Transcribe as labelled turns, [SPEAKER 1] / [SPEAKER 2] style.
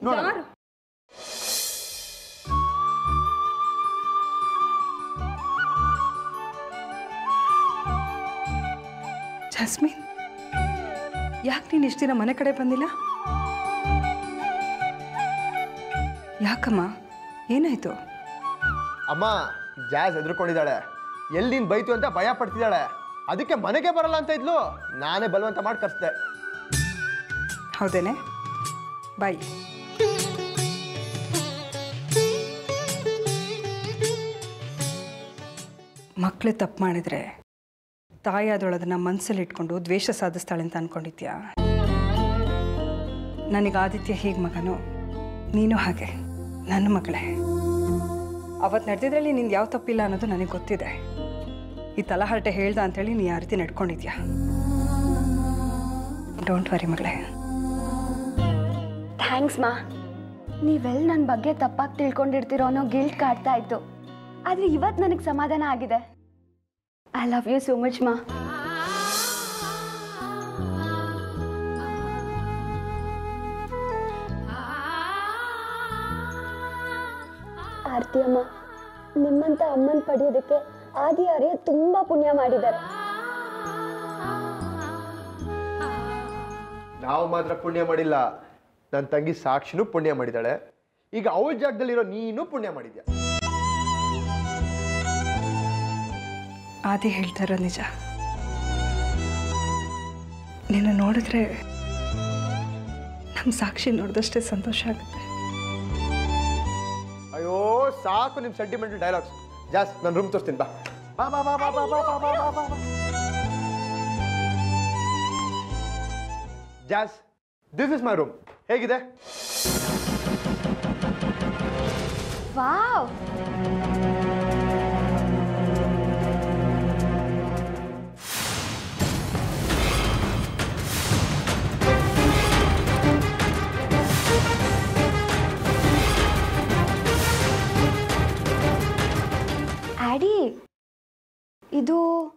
[SPEAKER 1] ನೋಡೋಣ.
[SPEAKER 2] ಜಾಸ್ಮಿನ್, ಯಾಕೆ ನೀನು ಇಷ್ಟು ದಿನ ಮನೆ ಕಡೆ ಬಂದಿಲ್ಲ? ಯಾಕಮ್ಮ, ಏನಾಯ್ತು?
[SPEAKER 1] ಅಮ್ಮ, ಜಾಸ್ ಹೆದರ್ಕೊಂಡಿದ್ದಾಳೆ. ಎಲ್ಲಿ ನೀನು ಬೈತು ಅಂತ ಭಯ ಪಡ್ತಿದ್ದಾಳೆ. ಅದಕ್ಕೆ ಮನೆಗೆ ಬರಲ್ಲ ಅಂತ ಇದ್ಲು. ನಾನೇ ಬಲವಂತ ಮಾಡಿ ಕರ್ಸ್ದೆ.
[SPEAKER 2] ಹೌದೇನೆ? ಬಾಯ್. ಮಕ್ಕಳು ತಪ್ಪು ಮಾಡಿದ್ರೆ ತಾಯಾದೊಳದನ್ನ ಮನಸ್ಸಲ್ಲಿ ಇಟ್ಕೊಂಡು ದ್ವೇಷ ಸಾಧಿಸ್ತಾಳೆ ಅಂತ ಅನ್ಕೊಂಡಿದ್ಯಾ? ನನಗೆ ಆದಿತ್ಯ ಹೇಗೆ ಮಗನೋ, ನೀನು ಹಾಗೆ ನನ್ನ ಮಗಳೇ. ಅವತ್ತು ನಡೆದಿದ್ರಲ್ಲಿ ನಿಂದು ಯಾವ ತಪ್ಪಿಲ್ಲ ಅನ್ನೋದು ನನಗೆ ಗೊತ್ತಿದೆ. ಈ ತಲಹರಟೆ ಹೇಳ್ದ ಅಂಥೇಳಿ ನೀ ಯಾವ ರೀತಿ ನಡ್ಕೊಂಡಿದ್ಯಾ. ಡೋಂಟ್ ವರಿ ಮಗಳೇ.
[SPEAKER 3] ಥ್ಯಾಂಕ್ಸ್ ಮಾ. ನೀವೆಲ್ಲಿ ನನ್ನ ಬಗ್ಗೆ ತಪ್ಪಾಗಿ ತಿಳ್ಕೊಂಡಿರ್ತೀರೋ ಅನ್ನೋ ಗಿಲ್ಟ್ ಕಾಡ್ತಾ ಇತ್ತು. ಆದರೆ ಇವತ್ತು ನನಗೆ ಸಮಾಧಾನ ಆಗಿದೆ. I love you so much ಮಾ. ಆರತಿ ಅಮ್ಮ, ನಿಮ್ಮಂತ ಅಮ್ಮನ ಪಡೆಯೋದಕ್ಕೆ ಆದಿ ಆರ್ಯ ತುಂಬಾ ಪುಣ್ಯ ಮಾಡಿದ್ದಾರೆ.
[SPEAKER 1] ನಾವು ಮಾತ್ರ ಪುಣ್ಯ ಮಾಡಿಲ್ಲ, ನನ್ನ ತಂಗಿ ಸಾಕ್ಷಿನೂ ಪುಣ್ಯ ಮಾಡಿದ್ದಾಳೆ. ಈಗ ಅವಳ ಜಾಗದಲ್ಲಿರೋ ನೀನು ಪುಣ್ಯ ಮಾಡಿದ್ಯಾ.
[SPEAKER 2] ಆದಿ ಹೇಳ್ತಾರೋ ನಿಜ. ನಿನ್ನ ನೋಡಿದ್ರೆ ನಮ್ಮ ಸಾಕ್ಷಿ ನೋಡಿದಷ್ಟೇ ಸಂತೋಷ ಆಗುತ್ತೆ.
[SPEAKER 1] ಅಯ್ಯೋ ಸಾಕು ನಿಮ್ಮ ಸೆಂಟಿಮೆಂಟಲ್ ಡೈಲಾಗ್ಸ್. ಜಾಸ್, ನಾನು ರೂಮ್ ತೋರಿಸ್ತೀನಿ. ಬಾ ಬಾ ಬಾ ಬಾ ಬಾ ಬಾ ಬಾ ಬಾ ಬಾ ಬಾ. ಜಾಸ್, ದಿಸ್ ಇಸ್ ಮೈ ರೂಮ್. ಹೇಗಿದೆ?
[SPEAKER 3] ವಾವ್, ಆಡಿ, ಇದು